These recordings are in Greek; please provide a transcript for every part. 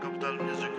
Capital Music.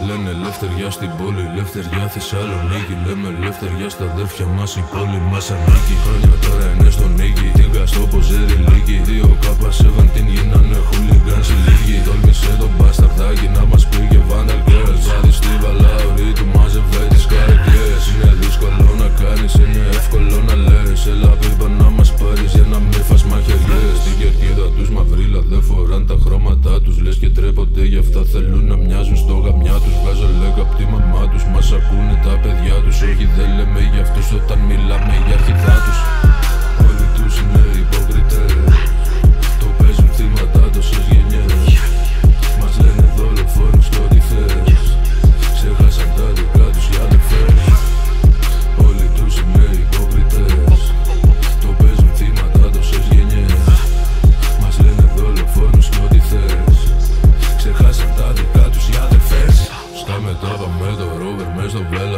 Λένε ελευθεριά στην πόλη, ελευθεριά Θεσσαλονίκη. Λέμε ελευθεριά στα αδέρφια μας, η πόλη μας ανήκει. Χρόνια τώρα είναι στον νίκη, τίγκα στο ποζέρι λύκη. 2K17 γίνανε χούλιγκαν σε λίγη. Τόλμησε το μπασταρδάκι να μας πήγε Vandal Girls. Βάδι στη βαλαωρή του μάζευε τις καρδιές. Είναι δύσκολο να κάνεις, είναι εύκολο να λες. Έλα πίπα να μας πάρεις για να μην φας μαχαιριές. Στην κερκίδα τους μαυρίλα δεν φοράν τα χρώματά τους. Λες και τρέπονται γι' αυτά θέλουν να μοιάζουν στο γαμιά τους. Βγάζω λέγα απ' τη μαμά τους, μας ακούνε τα παιδιά τους. Όχι δεν λέμε για αυτούς όταν μιλάμε για αρχιδά τους. Όλοι τους είναι υποκριτές, το παίζουν θύματα τόσες γενιές. Μας λένε δολοφόνους και ό,τι θες, ξέχασαν τα δικά τους οι αδερφές. Όλοι τους είναι υποκριτές, το παίζουν θύματα τόσες γενιές. Μας λένε δολοφόνους και ό,τι θες, ξεχάσαν τα δικά τους οι αδερφές. Σκάμε τώρα με το ρόβερ μες στο βέλα.